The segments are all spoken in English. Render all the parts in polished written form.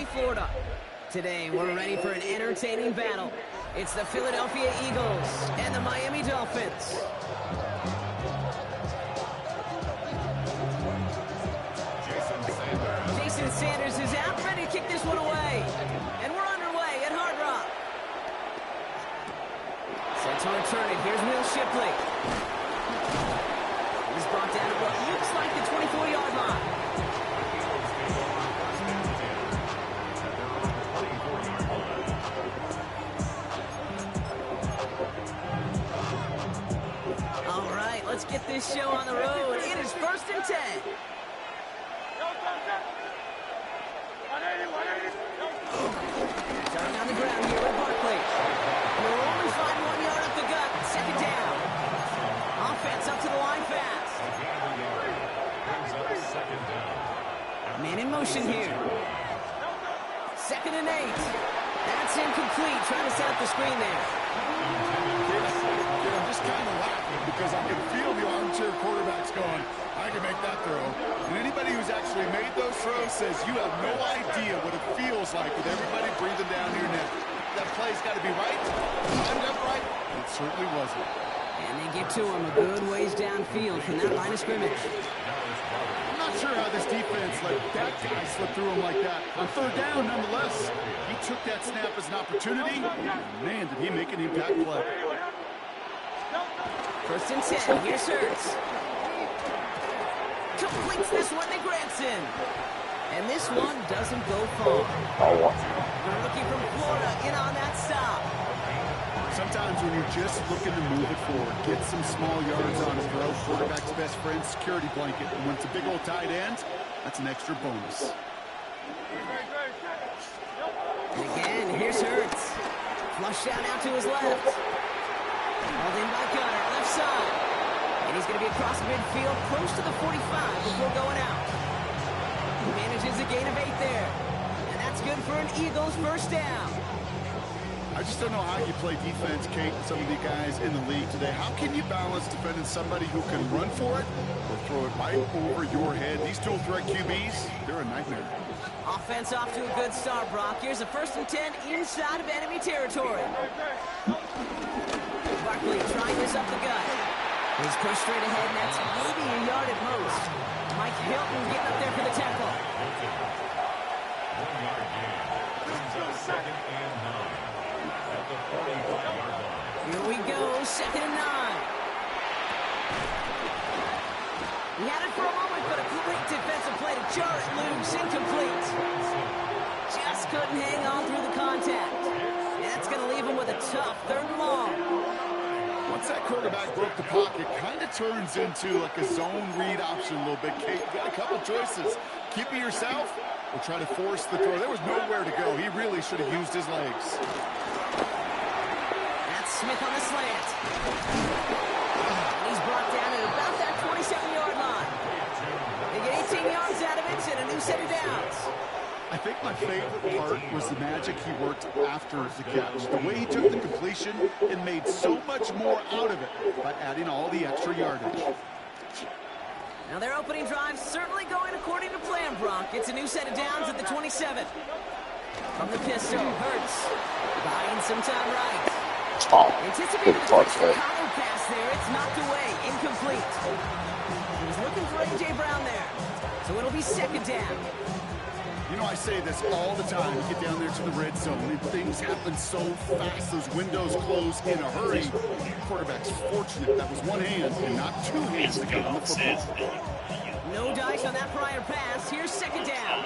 Florida. Today, we're ready for an entertaining battle. It's the Philadelphia Eagles and the Miami Dolphins. Jason Sanders is out, ready to kick this one away. And we're underway at Hard Rock. Set to return it. Here's Will Shipley. He's brought down at what looks like the 24-yard line. All right, let's get this show on the road. It is 1st and 10. Starting on the ground here with Barkley. We'll only find 1 yard up the gut. 2nd down. Offense up to the line fast. Man in motion here. 2nd and 8. That's incomplete. Trying to set up the screen there. I'm just kind of laughing because I can feel the armchair quarterbacks going, I can make that throw. And anybody who's actually made those throws says you have no idea what it feels like with everybody breathing down your neck. That play's got to be right, timed up right. It certainly wasn't. And they get to him a good ways downfield from that line of scrimmage. I'm not sure how this defense let that guy slip through him like that. On 3rd down, nonetheless, he took that snap as an opportunity. Man, did he make an impact play. 1st and 10. Here's Hurts. Completes this one to Granson. And this one doesn't go far. We're looking from Florida in on that stop. Sometimes when you're just looking to move it forward, get some small yards on a throw, quarterback's best friend, security blanket. And when it's a big old tight end, that's an extra bonus. And again, here's Hurts. Flushed out now to his left. Hauled in by Gunner, left side. And he's going to be across midfield, close to the 45 before going out. He manages a gain of 8 there. And that's good for an Eagles 1st down. I just don't know how you play defense, Kate, and some of the guys in the league today. How can you balance defending somebody who can run for it or throw it right over your head? These dual threat QBs, they're a nightmare. Offense off to a good start, Brock. Here's a 1st and 10 inside of enemy territory. Barkley trying this up the gut. He's pushed straight ahead, and that's maybe a yard at most. Mike Hilton getting up there for the tackle. 1 yard gain. Brings up 2nd and 9 at the 45-yard line. Here we go, 2nd and 9. He had it for a moment, but a great defensive play to jar it loose, incomplete. Just couldn't hang on through the contact. And that's going to leave him with a tough 3rd and long. Once that quarterback broke the pocket, kind of turns into like a zone read option a little bit. Kate, you got a couple choices. Keep it yourself or try to force the throw. There was nowhere to go. He really should have used his legs. That's Smith on the slant. And he's brought down at about that 27-yard line. They get 18 yards out of it and a new set of downs. I think my favorite part was the magic he worked after the catch. The way he took the completion and made so much more out of it by adding all the extra yardage. Now their opening drive certainly going according to plan, Brock. It's a new set of downs at the 27. From the pistol, Hurts buying some time right. Anticipated the collar pass there. It's knocked away, incomplete. He was looking for A.J. Brown there. So it'll be 2nd down. You know, I say this all the time. You get down there to the red zone, and things happen so fast. Those windows close in a hurry. Quarterback's fortunate that was one hand and not 2 hands to get on the football. No dice on that prior pass. Here's 2nd down.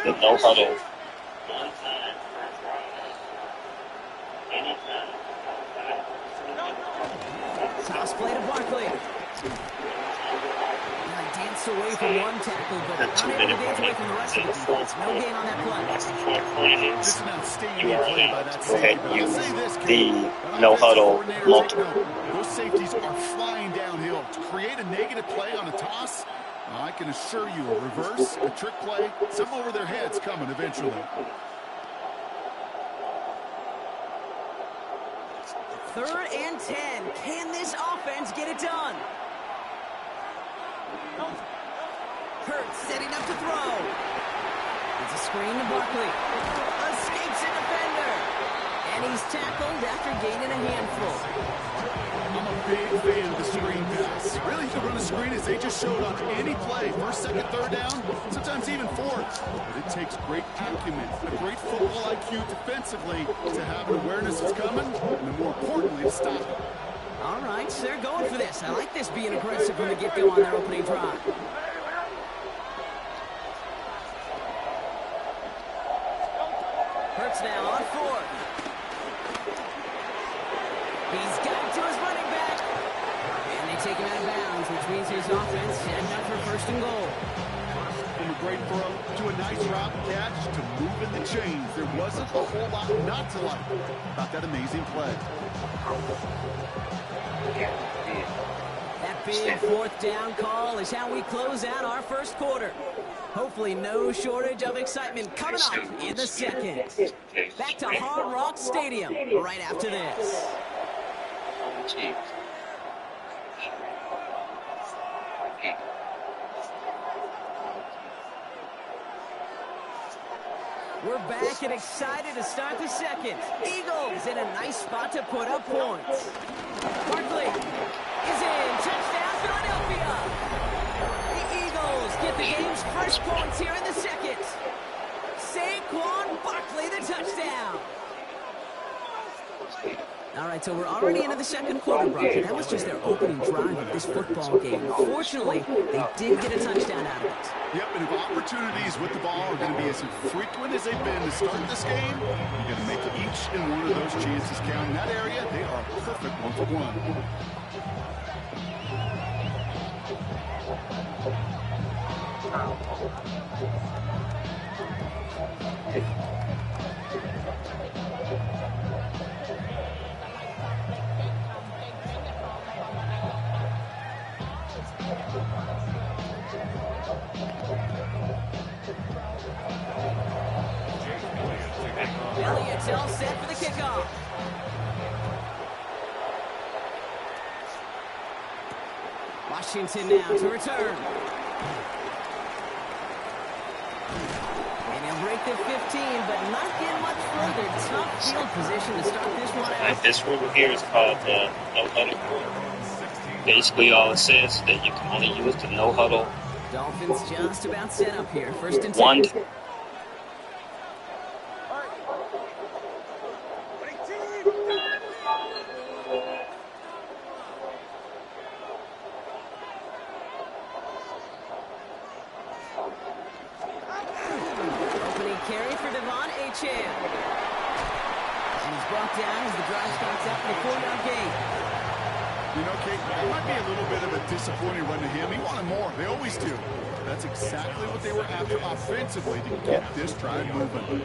The no huddle. Toss play to Barkley. Danced away from one tackle, but unable to dance away from the rest of the defense. No gain on that play. Just an outstanding play by that safety. But I'll say this, the no huddle multiple. Those safeties are flying downhill. To create a negative play on a toss, I can assure you a reverse, a trick play, something over their heads coming eventually. 3rd and 10. Can this offense get it done? Hurts setting up to throw. It's a screen to Barkley. Escapes a defender. And he's tackled after gaining a handful. I'm a big fan of the screen pass. Really, to run a screen as they just showed on any play. First, second, third down, sometimes even fourth. But it takes great acumen, a great football IQ defensively to have an awareness it's coming, and then more importantly, to stop it. All right, so they're going for this. I like this being aggressive from the get-go on their opening drive. Hurts now on fourth. He's got it to his running back. And they take him out of bounds, which means his offense heading up for first and goal. From a great throw to a nice route catch to moving the chains. There wasn't a whole lot not to like about that amazing play. That big fourth down call is how we close out our first quarter. Hopefully no shortage of excitement coming up in the second. Back to Hard Rock Stadium right after this. We're back and excited to start the second. Eagles in a nice spot to put up points. Barkley is in. Touchdown, Philadelphia. The Eagles get the game's first points here in the second. Saquon Barkley, the touchdown. All right, so we're already into the second quarter, Brock. That was just their opening drive of this football game. Fortunately, they did get a touchdown out of it. Yep, and if opportunities with the ball are going to be as infrequent as they've been to start this game, you're going to make each and one of those chances count. In that area, they are perfect one-for-one. Elliott's all set for the kickoff. Washington now to return. And he'll break the 15, but not get much further. Tough field position to start this one out. This rule here is called no huddle. Basically, all it says that you can only use the no huddle. Dolphins just about set up here. First and 10. One. Opening carry for Devon Achane. And he's brought down as the drive starts out in the 4-yard gain. You know, Kate, that might be a little bit of a disappointing run to him. He wanted more. They always do. That's exactly what they were after offensively to get this drive moving.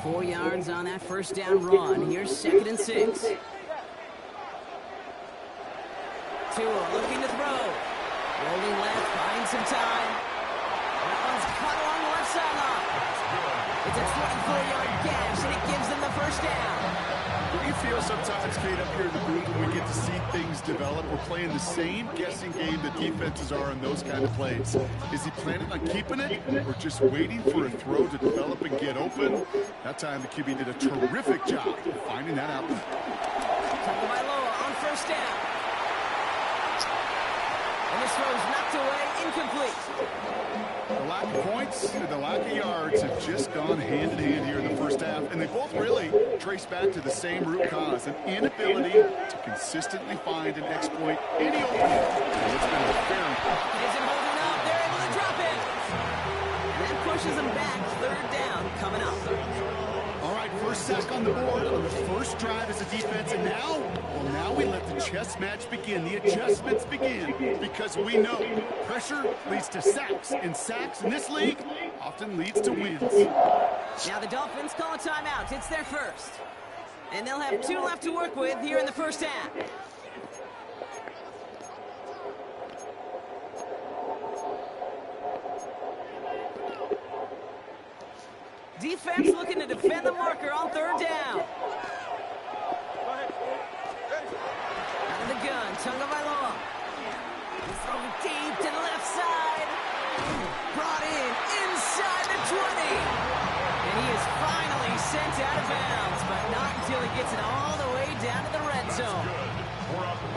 Four yards on that first down run. Here's 2nd and 6. Tua looking to throw. Rolling left, buying some time. That one's caught along the left sideline. It's a 24-yard gash, and it gives them the first down. You feel sometimes, Kate, up here in the booth when we get to see things develop. We're playing the same guessing game the defenses are in those kind of plays. Is he planning on keeping it or just waiting for a throw to develop and get open? That time the QB did a terrific job of finding that out. Tackled by Loa on first down. And this throw's knocked away, incomplete. The lack of points and the lack of yards have just gone hand in hand here in the first half, and they both really trace back to the same root cause, an inability to consistently find and exploit any opening. And it's been a very... Isn't holding up. They're able to drop it. And that pushes them back. 3rd down coming up. All right, first sack on the board on the first drive as a defense, and now, well, now we let the chess match begin. The adjustments begin, because we know pressure leads to sacks, and sacks in this league often leads to wins. Now the Dolphins call a timeout. It's their first. And they'll have 2 left to work with here in the first half. Defense looking to defend the marker on third down. Out of the gun, Tagovailoa. He's throwing deep to the left side. Brought in inside the 20. And he is finally sent out of bounds, but not until he gets it all the way down to the red zone.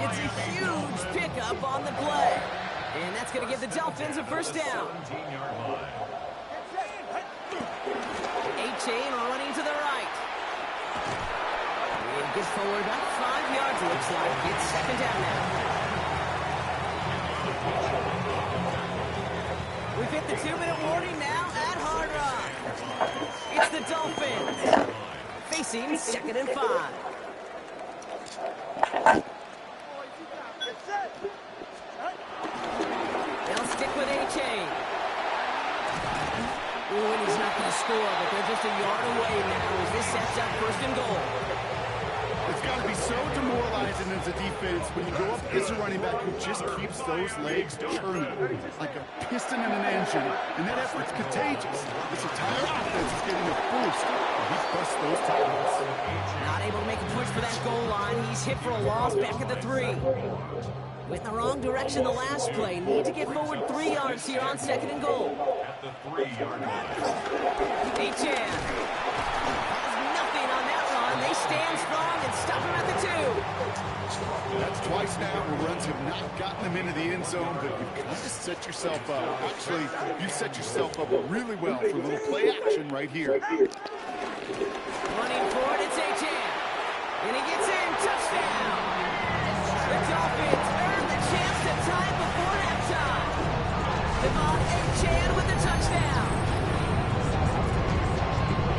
It's a huge pickup on the play. And that's going to give the Dolphins a first down. A-Chain running to the right. And gets forward about 5 yards, looks like. It's second down now. We've hit the 2-minute warning now at Hard Rock. It's the Dolphins facing second and 5. They'll stick with A-Chain. Ooh, and he's not going to score, but they're just a yard away now as this sets up first and goal. It's got to be so demoralizing as a defense when you go up against a running back who just keeps those legs churning like a piston in an engine, and that effort's contagious. This entire offense is getting a boost, and he busts those tackles. Not able to make a push for that goal line. He's hit for a loss back at the 3. Went in the wrong direction the last play. Need to get forward 3 yards here on second and goal. At the 3-yard line. A-Chan has nothing on that run. They stand strong and stop him at the 2. That's twice now where runs have not gotten them into the end zone, but you've kind of set yourself up. Actually, you set yourself up really well for a little play action right here. Running forward, it's A-Chan. And he gets in. Touchdown. The Dolphins earn the chance to tie it before halftime. Devon A-Chan with the touchdown.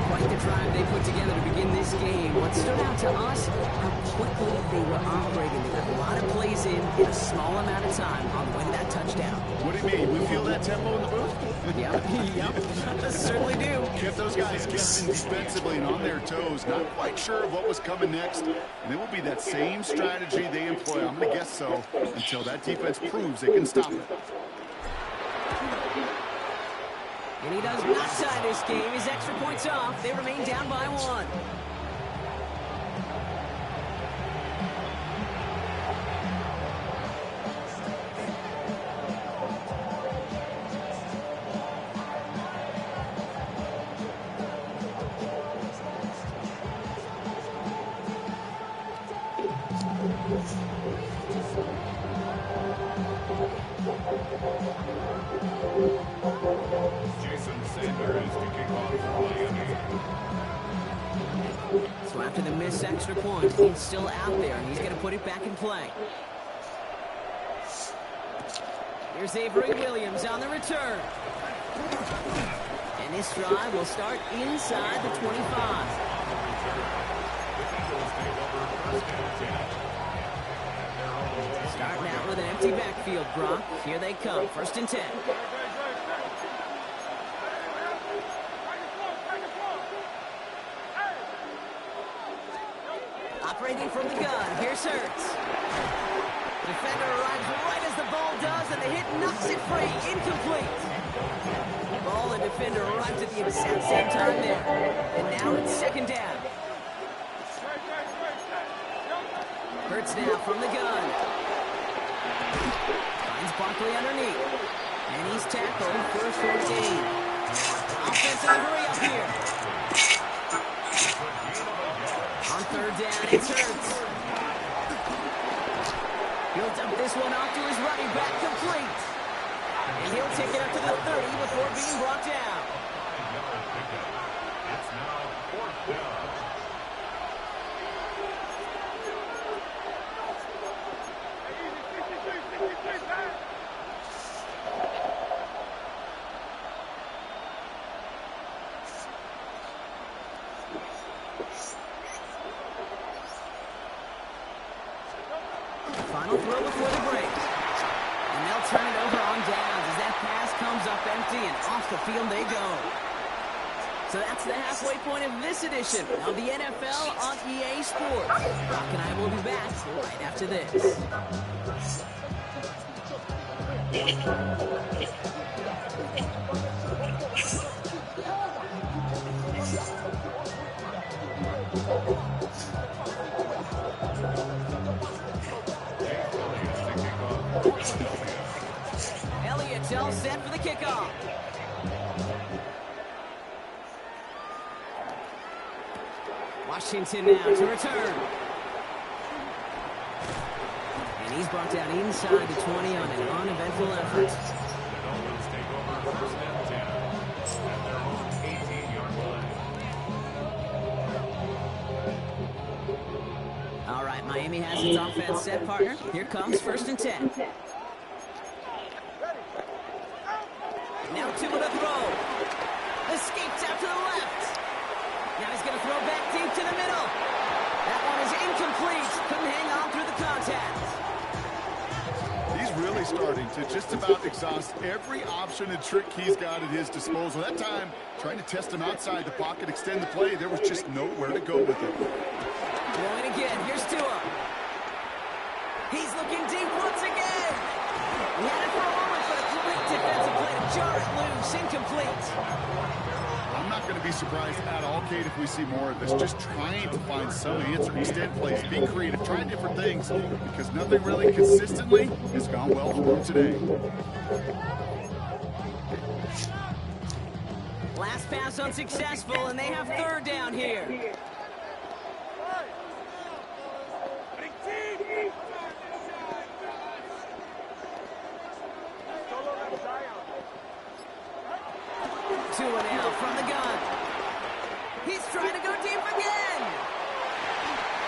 Quite the drive they put together to begin this game. What stood out to us, how quickly they were operating. They got a lot of plays in a small amount of time on the way to that touchdown. What do you mean? We feel that tempo in the booth? Yep, certainly do. Kept those guys guessing defensively and on their toes, not quite sure of what was coming next. And it will be that same strategy they employ, I'm going to guess so, until that defense proves they can stop it. And he does not tie this game. His extra points off. They remain down by 1. So after the missed extra point, he's still out there, and he's going to put it back in play. Here's Avery Williams on the return. And this drive will start inside the 25. Starting out with an empty backfield, Brock. Here they come, first and 10. Operating from the gun, here's Hurts. Defender arrives right as the ball does, and the hit knocks it free, incomplete. Ball and defender arrives at the exact same time there. And now it's second down. Hurts now from the gun. Finds Barkley underneath. And he's tackled for a short gain. Offensive hurry up here. On third down, it's Hurts. He'll dump this one off to his running back, complete. And he'll take it up to the 30 before being brought down. It's now fourth down. Final throw before the break. And they'll turn it over on downs as that pass comes up empty and off the field they go. So that's the halfway point of this edition of the NFL on EA Sports. Brock and I will be back right after this. kickoff. Washington now to return. And he's brought down inside the 20 on an uneventful effort. The Dolphins take over first and 10 at their own 18-yard line. All right, Miami has its offense set, partner. Here comes first and 10. Now two with a throw. Escapes out to the left. Now he's going to throw back deep to the middle. That one is incomplete. Couldn't hang on through the contact. He's really starting to just about exhaust every option and trick he's got at his disposal. That time, trying to test him outside the pocket, extend the play, there was just nowhere to go with it. Throwing again. Here's Tua. He's looking deep once again. He had it for a moment, but a complete defensive play to jar it loose. Incomplete. I'm not going to be surprised at all, Kate, if we see more of this. Just trying to find some answer, extend plays, be creative, try different things, because nothing really consistently has gone well for him today. Last pass unsuccessful, and they have third down here. Tua now from the gun. He's trying to go deep again.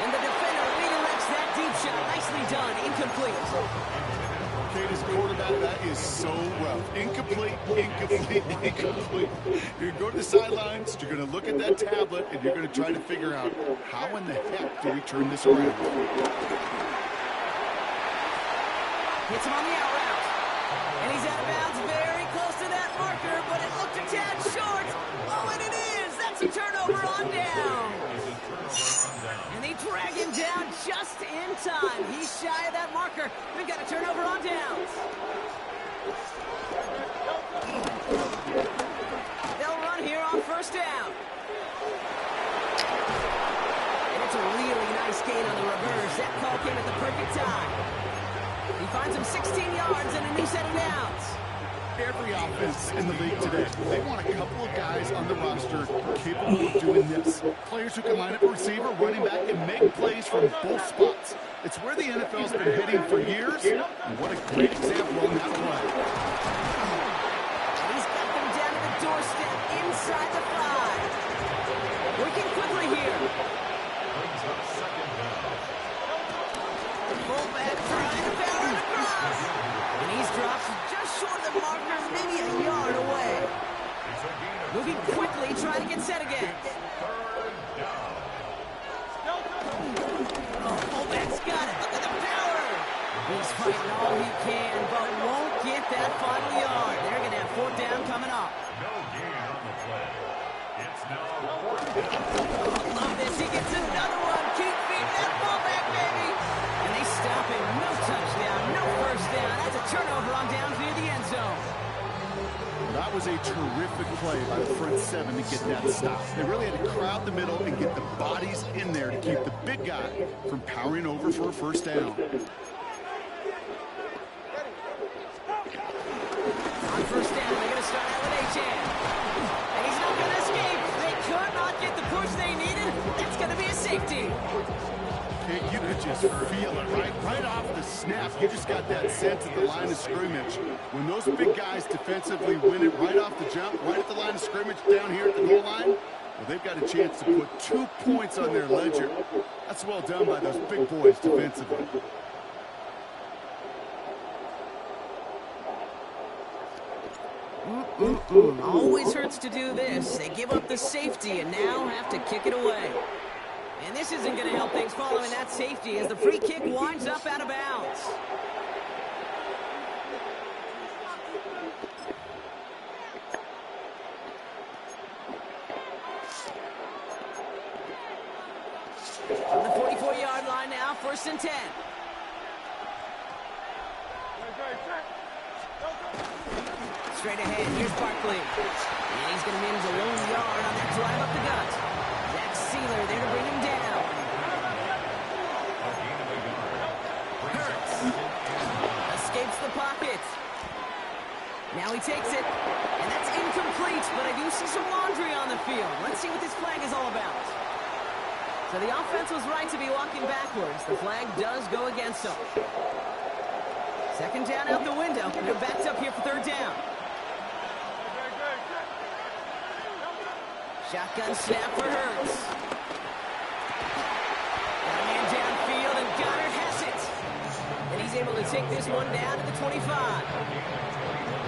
And the defender redirects that deep shot. Nicely done. Incomplete. Kate, as quarterback, that is so rough. Incomplete, incomplete, incomplete. You're going to go to the sidelines, you're going to look at that tablet, and you're going to try to figure out how in the heck do we turn this around. Hits him on the out route. And he's out of bounds very close to that marker, but it looked a tad short. Oh, and it is. That's a turnover on down. And they drag him down just in time. He's shy of that marker. We've got a turnover on downs. They'll run here on first down. And it's a really nice gain on the reverse. That call came at the perfect time. He finds him 16 yards and a new set of downs. Every offense in the league today, they want a couple of guys on the roster capable of doing this. Players who can line up a receiver, running back, and make plays from both spots. It's where the NFL's been heading for years, and what a great example on that play. He's got them down to the doorstep inside the 5. Working quickly here. Brings up second down. Fullback trying to power it across. And he's dropped just short of the marker, maybe a yard away. It's a gain of Moving quickly, trying to get set again. third down. Oh, fullback's got it. Look at the power. He's fighting all he can, but won't get that final yard. They're going to have fourth down coming up. No gain on the play. It's now fourth down. Oh, love this. He gets another one. Keep feeding that fullback, baby. And they stop him. No touchdown, no first down. That's a turnover on downs near the end zone. That was a terrific play by the front seven to get that stop. They really had to crowd the middle and get the bodies in there to keep the big guy from powering over for a first down. On first down, they're going to start out with H.N. And he's not going to escape. They could not get the push they needed. It's going to be a safety. Okay, you could just feel it, right off the snap. You just got that sense at the line of scrimmage. When those big guys defensively win it right off the jump, right at the line of scrimmage down here at the goal line, well, they've got a chance to put 2 points on their ledger. That's well done by those big boys defensively. Always hurts to do this. They give up the safety and now have to kick it away. And this isn't going to help things following that safety as the free kick winds up out of bounds. On the 44-yard line now, first and 10. Straight ahead, here's Barkley. And he's going to manage a lone yard on that drive up the gut. Zach Sealer there to bring him down. Hurts. Escapes the pocket. Now he takes it. And that's incomplete, but I do see some laundry on the field. Let's see what this flag is all about. So the offense was right to be walking backwards. The flag does go against them. Second down out the window. They're backed up here for third down. Shotgun snap for Hurts. Got a man downfield, and Goddard has it. And he's able to take this one down to the 25.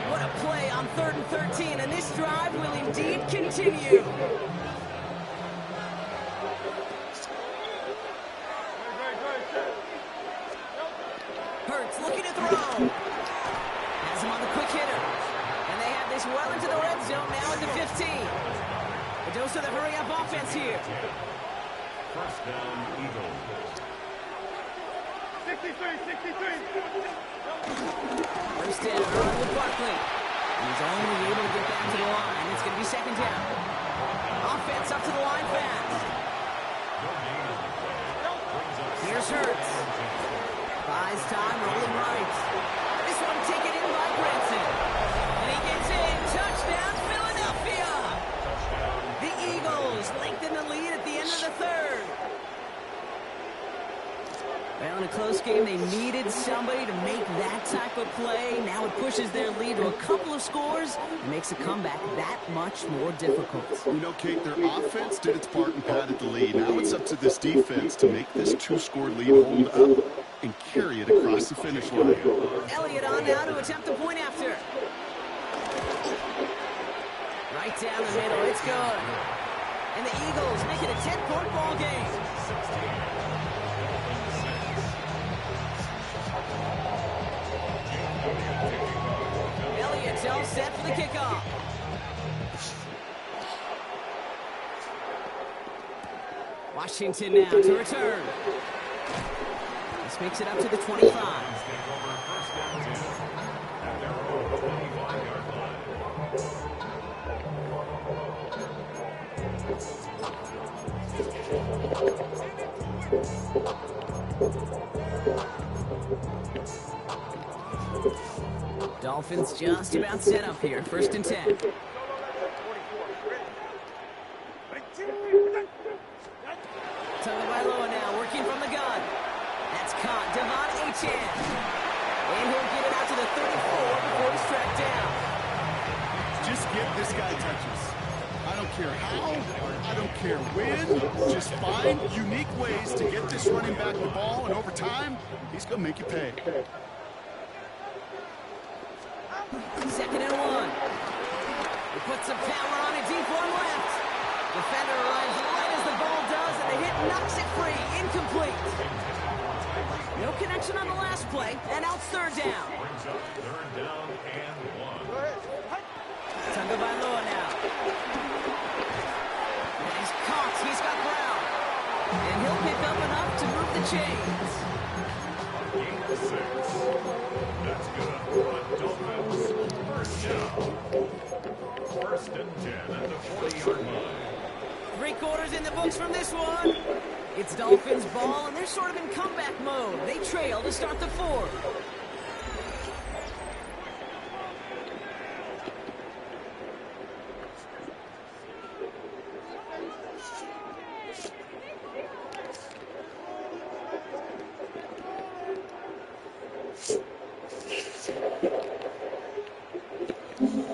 What a play on 3rd and 13, and this drive will indeed continue. Hurts looking to throw. Has him on the quick hitter. And they have this well into the red zone now at the 15. A dose of the hurry-up offense here. First down, Eagles. 63. First down, early with Barkley. He's only able to get back to the line. It's going to be second down. Offense up to the line fast. Here's Hurts. Buys time, rolling right. This one taken in by Branson. And he gets in. Touchdown, Philadelphia. The Eagles lengthen the lead at the end of the third. Well, in a close game, they needed somebody to make that type of play. Now it pushes their lead to a couple of scores and makes a comeback that much more difficult. You know, Kate, their offense did its part and padded the lead. Now it's up to this defense to make this 2-score lead hold up and carry it across the finish line. Elliott on now to attempt the point after. Right down the middle, it's good. And the Eagles make it a 10-point ball game. Elliott's all set for the kickoff. Washington now to return. This makes it up to the 25. Dolphins just about set up here. First and 10. Tagovailoa now working from the gun. That's caught. Devon Achane. And he'll get it out to the 34 before he's tracked down. Just give this guy touches. I don't care how, I don't care when. Just find unique ways to get this running back the ball, and over time, he's going to make you pay. Second and 1. He puts some power on it, deep one left. Defender arrives right as the ball does, and the hit knocks it free. Incomplete. No connection on the last play, and now it's third down. Brings up third down and 1. Tagovailoa now. And he's caught. He's got Brown. And he'll pick up enough to move the chains. Gain of 6. That's good. But Dolphins first down. First and 10 at the 40-yard line. 3 quarters in the books from this one. It's Dolphins ball, and they're sort of in comeback mode. They trail to start the fourth.